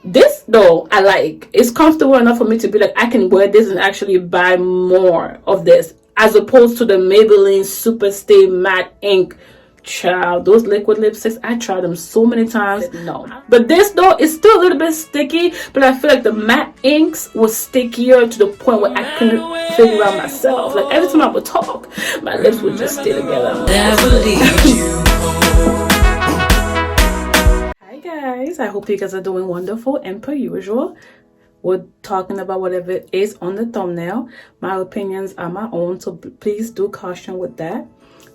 This though, I like. It's comfortable enough for me to be like, I can wear this and actually buy more of this, as opposed to the Maybelline SuperStay Matte Ink. Child, those liquid lipsticks, I tried them so many times. No, but this though is still a little bit sticky, but I feel like the matte inks was stickier to the point where I couldn't figure out myself. Like every time I would talk, my lips would just stay together. Hi guys, I hope you guys are doing wonderful, and per usual, we're talking about whatever it is on the thumbnail. My opinions are my own, so please do caution with that.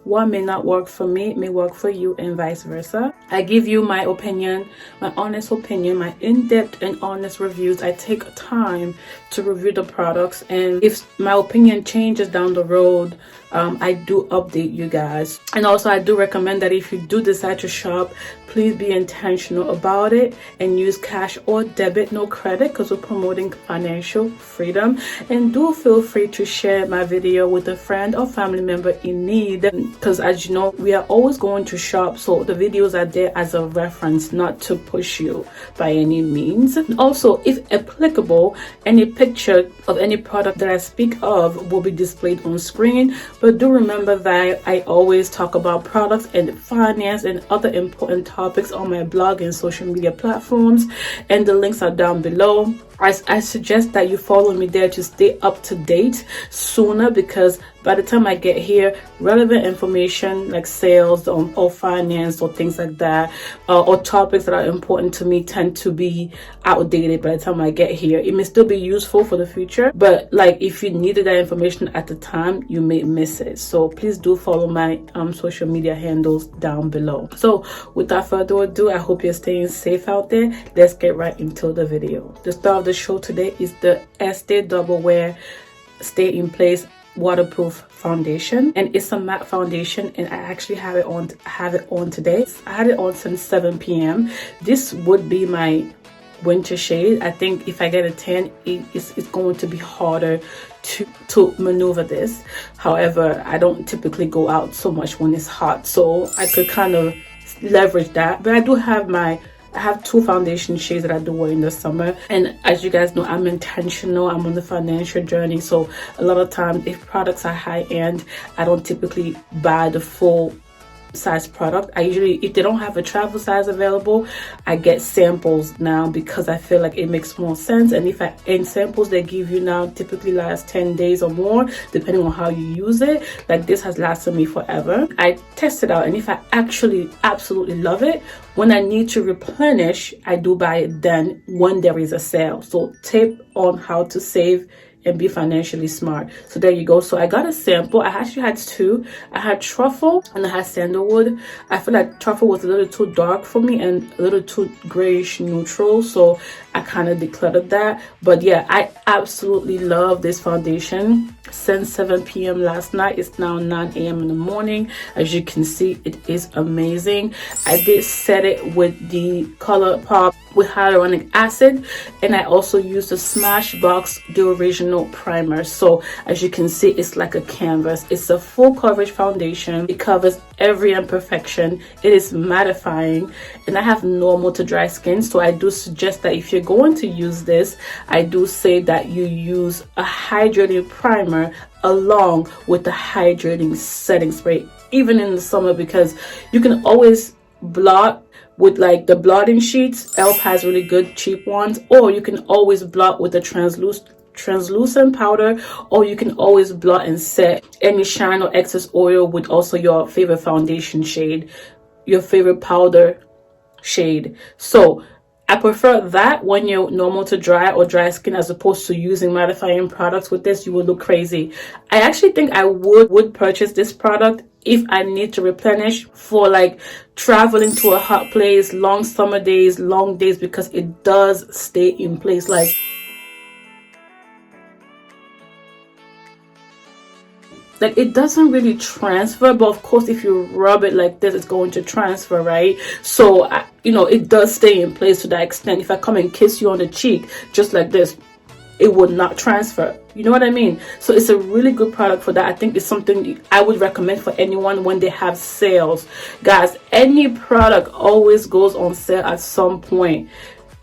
What may not work for me may work for you, and vice versa. I give you my opinion, my honest opinion, my in-depth and honest reviews. I take time to review the products, and if my opinion changes down the road, I do update you guys. And also I do recommend that if you do decide to shop, please be intentional about it and use cash or debit, no credit, because we're promoting financial freedom. And do feel free to share my video with a friend or family member in need, because as you know, we are always going to shop, so the videos are there as a reference, not to push you by any means. Also, if applicable, any picture of any product that I speak of will be displayed on screen, but do remember that I always talk about products and finance and other important topics on my blog and social media platforms, and the links are down below. I suggest that you follow me there to stay up to date sooner, because by the time I get here, relevant information like sales or finance or things like that, or topics that are important to me, tend to be outdated by the time I get here. It may still be useful for the future, but like if you needed that information at the time, you may miss it. So please do follow my social media handles down below. So without further ado, I hope you're staying safe out there. Let's get right into the video. The star of the show today is the Estee Double Wear Stay in Place waterproof foundation, and it's a matte foundation, and I actually have it on today. I had it on since 7 p.m. This would be my winter shade. I think if I get a tan, it's going to be harder to maneuver this. However, I don't typically go out so much when it's hot, so I could kind of leverage that. But I have two foundation shades that I do wear in the summer, and as you guys know, I'm intentional. I'm on the financial journey, so a lot of times if products are high-end, I don't typically buy the full size product. I usually, if they don't have a travel size available, I get samples now, because I feel like it makes more sense. And in samples they give you now typically last 10 days or more, depending on how you use it. Like this has lasted me forever. I test it out, and if I actually absolutely love it, when I need to replenish, I do buy it then when there is a sale. So tip on how to save and be financially smart. So there you go. So I got a sample. I actually had two. I had truffle and I had sandalwood. I feel like truffle was a little too dark for me and a little too grayish neutral, so I kind of decluttered that. But yeah, I absolutely love this foundation. Since 7 p.m. last night, it's now 9 a.m. in the morning. As you can see, it is amazing. I did set it with the ColourPop with hyaluronic acid, and I also used the Smashbox the original primer. So as you can see, it's like a canvas. It's a full coverage foundation. It covers every imperfection. It is mattifying, and I have normal to dry skin, so I do suggest that if you're going to use this, I do say that you use a hydrating primer along with the hydrating setting spray, even in the summer, because you can always blot with like the blotting sheets. e.l.f. has really good cheap ones, or you can always blot with the translucent powder, or you can always blot and set any shine or excess oil with also your favorite foundation shade, your favorite powder shade. So I prefer that when you're normal to dry or dry skin, as opposed to using mattifying products. With this, you would look crazy. I actually think I would purchase this product if I need to replenish for like traveling to a hot place, long summer days, long days, because it does stay in place. Like it doesn't really transfer, but of course if you rub it like this, it's going to transfer, right? So you know, it does stay in place to that extent. If I come and kiss you on the cheek just like this, it would not transfer. You know what I mean? So it's a really good product for that. I think it's something I would recommend for anyone when they have sales. Guys, any product always goes on sale at some point.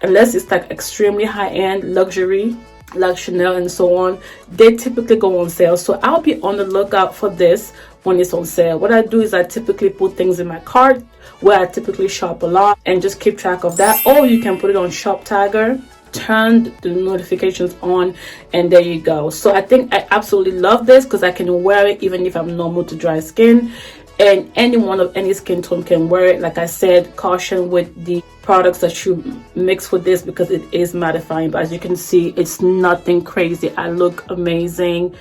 unless it's like extremely high-end luxury like Chanel and so on, they typically go on sale. So I'll be on the lookout for this when it's on sale. What I do is I typically put things in my cart where I typically shop a lot and just keep track of that. Or you can put it on Shop Tagger, turn the notifications on, and there you go. So I think I absolutely love this because I can wear it even if I'm normal to dry skin, and anyone of any skin tone can wear it. Like I said, caution with the products that you mix with this because it is mattifying, but as you can see, it's nothing crazy. I look amazing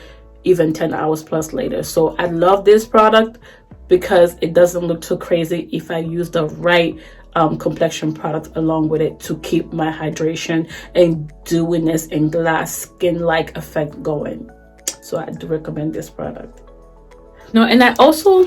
even 10 hours plus later. So I love this product because it doesn't look too crazy if I use the right complexion product along with it to keep my hydration and dewiness and glass skin like effect going. So I do recommend this product. No, and I also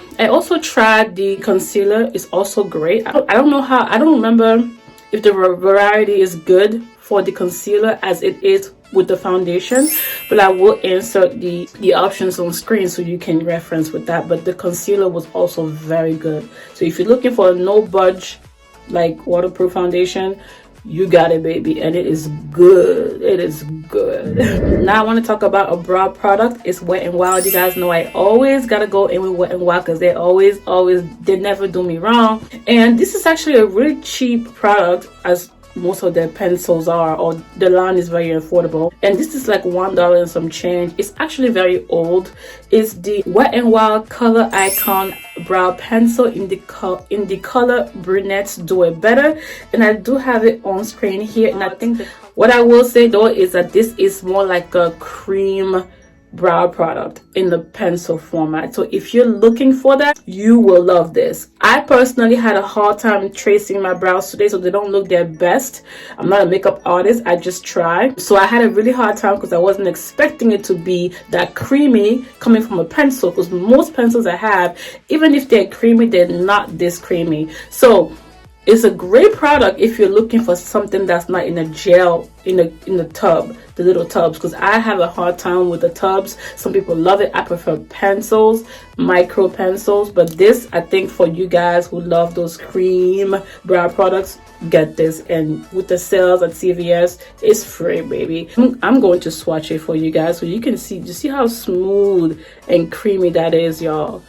tried the concealer. It's also great. I don't know how, I don't remember if the variety is good for the concealer as it is with the foundation, but I will insert the options on screen so you can reference with that. But the concealer was also very good. So if you're looking for a no budge like waterproof foundation, you got it, baby, and it is good. It is good. Now I want to talk about a brow product. It's Wet n Wild. You guys know I always gotta go in with Wet n Wild because they never do me wrong. And this is actually a really cheap product, as most of their pencils are, or the line is very affordable, and this is like $1 and some change. It's actually very old. It's the Wet n Wild Color Icon brow pencil in the color Brunettes Do It Better, and I do have it on screen here. And I think that what I will say though is that this is more like a cream brow product in the pencil format. So if you're looking for that, you will love this. I personally had a hard time tracing my brows today, so they don't look their best. I'm not a makeup artist, I just try. So I had a really hard time because I wasn't expecting it to be that creamy coming from a pencil, because most pencils I have, even if they're creamy, they're not this creamy. So it's a great product if you're looking for something that's not in a gel, in the tub, the little tubs, because I have a hard time with the tubs. Some people love it. I prefer pencils, micro pencils, but this, I think for you guys who love those cream brow products, get this. And with the sales at CVS, it's free, baby. I'm going to swatch it for you guys so you can see, just see how smooth and creamy that is, y'all.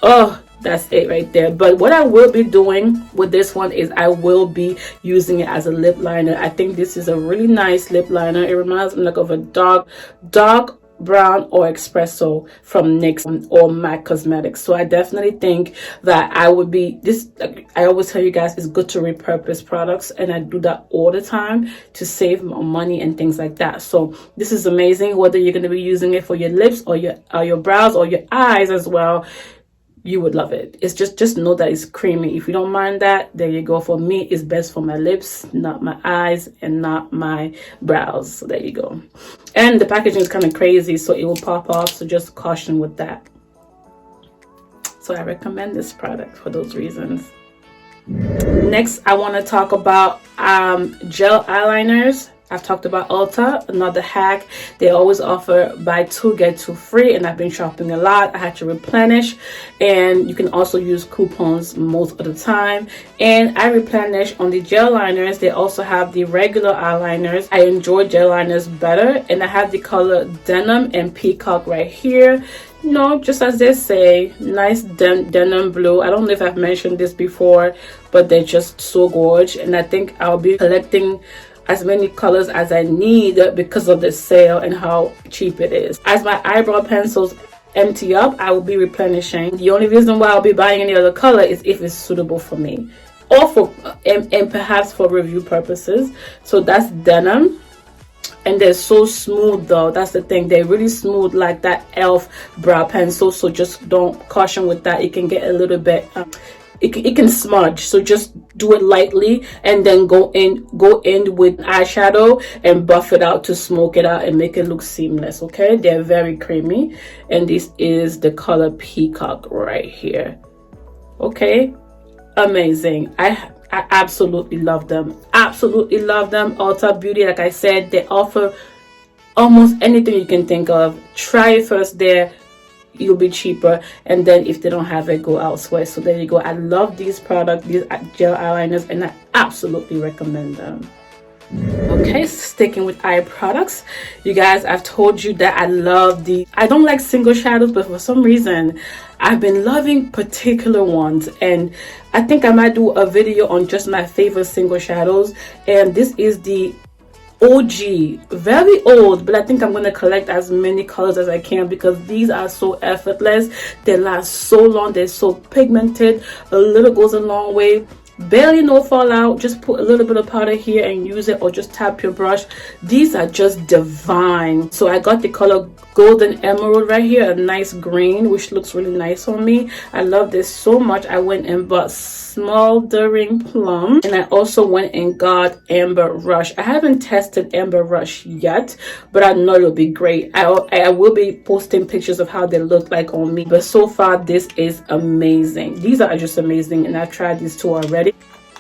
Oh, that's it right there. But what I will be doing with this one is I will be using it as a lip liner. I think this is a really nice lip liner. It reminds me like of a dark brown or espresso from NYX or MAC Cosmetics. So I definitely think that I would be this, like I always tell you guys, it's good to repurpose products, and I do that all the time to save money and things like that. So this is amazing, whether you're going to be using it for your lips or your brows or your eyes as well. You would love it. It's just know that it's creamy. If you don't mind that, there you go. For me, it's best for my lips, not my eyes and not my brows. So there you go. And the packaging is kind of crazy, so it will pop off, so just caution with that. So I recommend this product for those reasons. Next, I want to talk about gel eyeliners. I've talked about ULTA, another hack. They always offer buy two get two free, and I've been shopping a lot. I had to replenish, and you can also use coupons most of the time. And I replenish on the gel liners. They also have the regular eyeliners. I enjoy gel liners better, and I have the color Denim and Peacock right here. You know, just as they say, nice denim blue. I don't know if I've mentioned this before, but they're just so gorgeous, and I think I'll be collecting as many colors as I need because of the sale and how cheap it is. As my eyebrow pencils empty up, I will be replenishing. The only reason why I'll be buying any other color is if it's suitable for me, or for and perhaps for review purposes. So that's Denim. And they're so smooth though, that's the thing, they're really smooth like that e.l.f. brow pencil. So just don't, caution with that, it can get a little bit it can smudge, so just do it lightly and then go in with eyeshadow and buff it out to smoke it out and make it look seamless. Okay, they're very creamy, and this is the color Peacock right here. Okay, amazing. I absolutely love them, absolutely love them. Ulta Beauty, like I said, they offer almost anything you can think of. Try it first there, you'll be cheaper, and then if they don't have it, go elsewhere. So there you go. I love these products, these gel eyeliners, and I absolutely recommend them. Okay, sticking with eye products, you guys, I've told you that I love I don't like single shadows, but for some reason I've been loving particular ones, and I think I might do a video on just my favorite single shadows. And this is the OG, very old, but I think I'm going to collect as many colors as I can because these are so effortless. They last so long. They're so pigmented. A little goes a long way. Barely no fallout. Just put a little bit of powder here and use it, or just tap your brush. These are just divine. So I got the color Golden Emerald right here, a nice green, which looks really nice on me. I love this so much. I went and bought Smoldering Plum, and I also went and got Amber Rush. I haven't tested Amber Rush yet, but I know it'll be great. I will be posting pictures of how they look like on me, but so far this is amazing. These are just amazing, and I've tried these two already.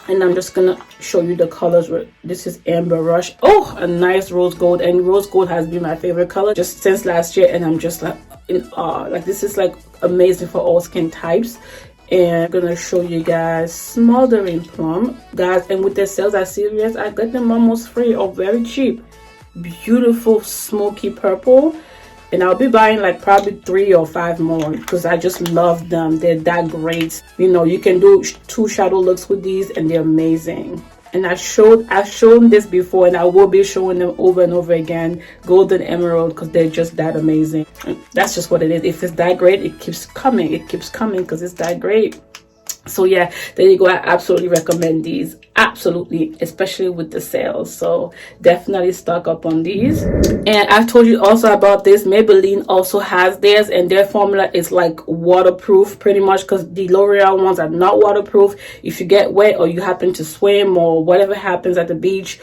And I'm just gonna show you the colors. This is Amber Rush. Oh, a nice rose gold, and rose gold has been my favorite color just since last year, and I'm just like in awe. Like, this is like amazing for all skin types. And I'm gonna show you guys Smoldering Plum, guys, and with their sales are serious. I got them almost free or very cheap. Beautiful smoky purple. And I'll be buying like probably 3 or 5 more because I just love them. They're that great. You know, you can do 2 shadow looks with these, and they're amazing. And I've shown this before, and I will be showing them over and over again. Golden Emerald, because they're just that amazing. And that's just what it is. If it's that great, it keeps coming. It keeps coming because it's that great. So yeah, there you go. I absolutely recommend these, absolutely, especially with the sales. So definitely stock up on these. And I've told you also about this. Maybelline also has theirs, and their formula is like waterproof pretty much, because the L'Oreal ones are not waterproof. If you get wet or you happen to swim or whatever happens at the beach,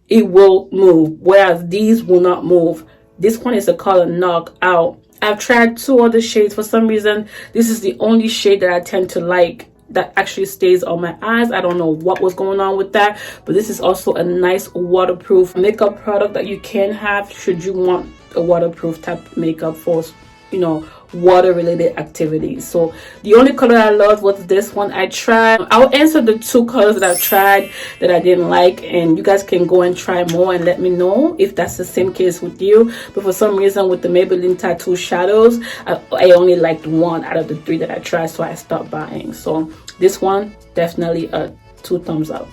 it will move, whereas these will not move. This one is the color Knockout. I've tried 2 other shades. For some reason, this is the only shade that I tend to like that actually stays on my eyes. I don't know what was going on with that, but this is also a nice waterproof makeup product that you can have should you want a waterproof type makeup for, you know, water related activities. So the only color I loved was this one. I'll answer the 2 colors that I've tried that I didn't like, and you guys can go and try more and let me know if that's the same case with you. But for some reason with the Maybelline Tattoo shadows, I only liked 1 out of the 3 that I tried, so I stopped buying. So this one, definitely a 2 thumbs up.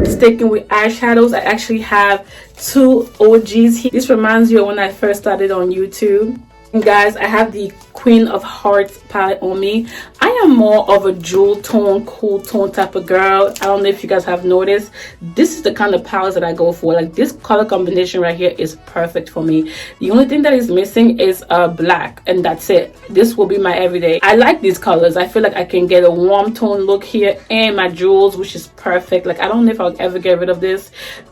Sticking with eyeshadows, I actually have 2 OGs here. This reminds you of when I first started on YouTube. And guys, I have the Queen of Hearts palette on me. I am more of a jewel tone, cool tone type of girl. I don't know if you guys have noticed. This is the kind of palettes that I go for. Like, this color combination right here is perfect for me. The only thing that is missing is black, and that's it. This will be my everyday. I like these colors. I feel like I can get a warm tone look here and my jewels, which is perfect. Like, I don't know if I'll ever get rid of this.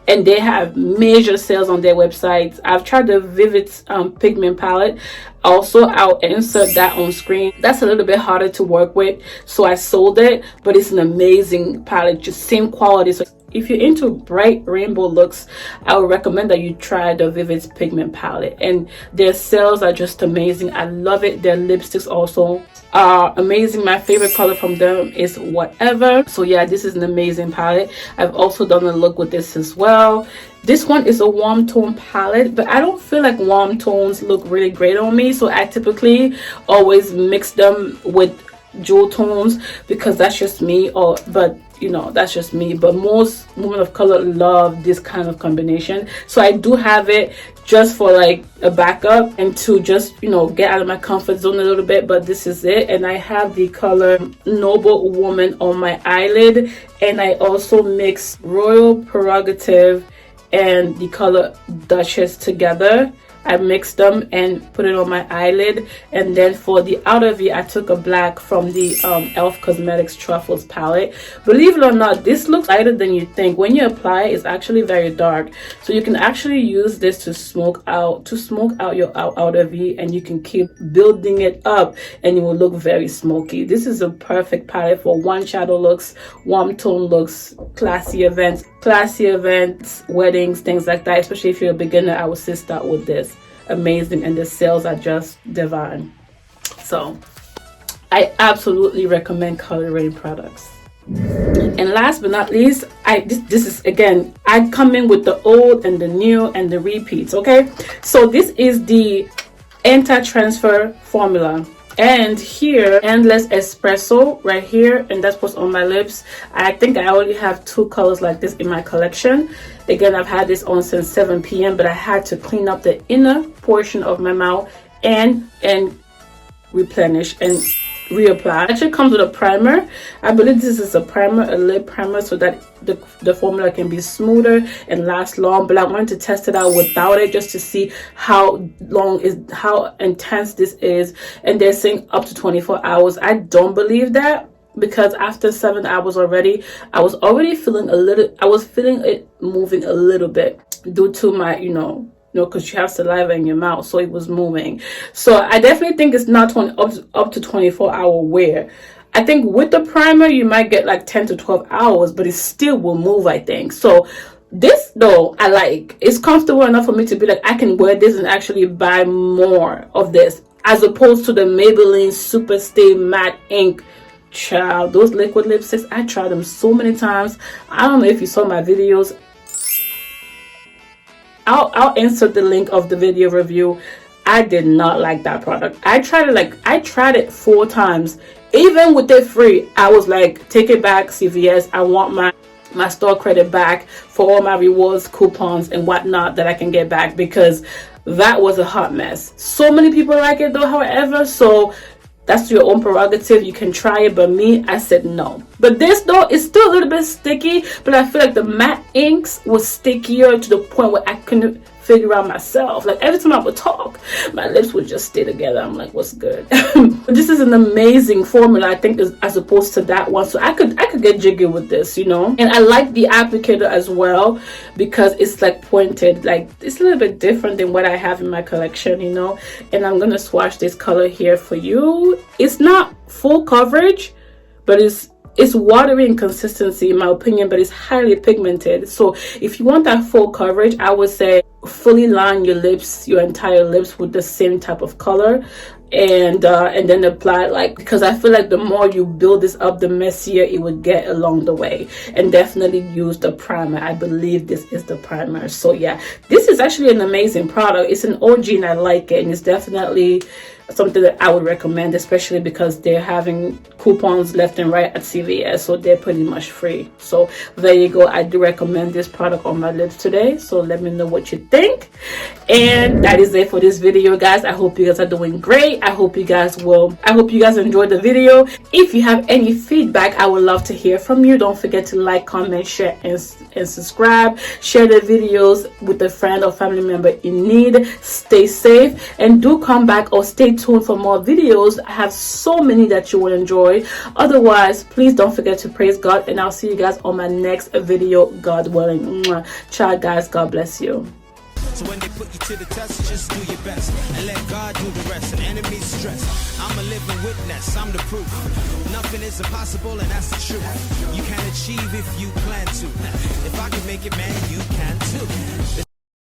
And they have major sales on their websites. I've tried the Vivid Pigment palette. Also, I'll insert that on screen. That's a little bit harder to work with, so I sold it, but it's an amazing palette, just same quality. So if you're into bright rainbow looks, I would recommend that you try the Vivid Pigment palette, and their sales are just amazing. I love it. Their lipsticks also are amazing. My favorite color from them is Whatever. So yeah, this is an amazing palette. I've also done a look with this as well. This one is a warm tone palette, but I don't feel like warm tones look really great on me, so I typically always mix them with jewel tones because that's just me. But you know, that's just me. But most women of color love this kind of combination, so I do have it just for like a backup and to just, you know, get out of my comfort zone a little bit. But this is it. And I have the color Noble Woman on my eyelid, and I also mix Royal Prerogative and the color Duchess together. I mixed them and put it on my eyelid. And then for the outer V, I took a black from the e.l.f. Cosmetics Truffles palette. Believe it or not, this looks lighter than you think. When you apply it, it's actually very dark. So you can actually use this to smoke out your outer V, and you can keep building it up and it will look very smoky. This is a perfect palette for one shadow looks, warm tone looks, classy events, weddings, things like that. Especially if you're a beginner, I would say start with this. Amazing, and the sales are just divine. So I absolutely recommend Color Raine products. And last but not least, this is again, I come in with the old and the new and the repeats. Okay, so this is the anti-transfer formula, and here Endless Espresso right here, and that's what's on my lips. I think I only have 2 colors like this in my collection. Again, I've had this on since 7 p.m. but I had to clean up the inner portion of my mouth and replenish and reapply. It actually comes with a primer. I believe this is a primer, a lip primer, so that the formula can be smoother and last long. But I wanted to test it out without it, just to see how intense this is. And they're saying up to 24 hours. I don't believe that, because after 7 hours already, I was already feeling it moving a little bit due to my, because you have saliva in your mouth, so it was moving. So I definitely think it's not up to 24-hour wear. I think with the primer you might get like 10 to 12 hours, but it still will move, I think. So this though, I like. It's comfortable enough for me to be like, I can wear this and actually buy more of this, as opposed to the Maybelline SuperStay Matte Ink. Child, those liquid lipsticks, I tried them so many times. I don't know if you saw my videos. I'll insert the link of the video review. I did not like that product. I tried it 4 times. Even with it free, I was like, take it back, CVS. I want my store credit back for all my rewards, coupons and whatnot that I can get back, because that was a hot mess. So many people like it though, however, so that's your own prerogative. You can try it, but me, I said no. But this though is still a little bit sticky, but I feel like the matte inks was stickier to the point where I couldn't figure out myself. Like every time I would talk, my lips would just stay together. I'm like, what's good? This is an amazing formula, I think, as opposed to that one. So I could get jiggy with this, And I like the applicator as well, because it's like pointed, like it's a little bit different than what I have in my collection, And I'm gonna swatch this color here for you. It's not full coverage, but it's watery in consistency in my opinion, but it's highly pigmented. So if you want that full coverage, I would say fully line your lips, your entire lips, with the same type of color, and then apply it, because I feel like the more you build this up, the messier it would get along the way. And definitely use the primer. I believe this is the primer. So yeah, this is actually an amazing product. It's an OG and I like it, and it's definitely something that I would recommend, especially because they're having coupons left and right at CVS, so they're pretty much free. So there you go. I do recommend this product on my lips today, so let me know what you think. And that is it for this video, guys. I hope you guys are doing great. I hope you guys enjoyed the video. If you have any feedback, I would love to hear from you. Don't forget to like, comment, share and subscribe. Share the videos with a friend or family member in need. Stay safe, and do come back or stay tuned for more videos. I have so many that you will enjoy. Otherwise, please don't forget to praise God, and I'll see you guys on my next video, God willing. Ciao guys, God bless you. So when they put you to the test, just do your best and let God do the rest. And enemies stress, I'm a living witness, I'm the proof. Nothing is impossible, and that's the truth. You can achieve if you plan to. If I can make it, man, you can too.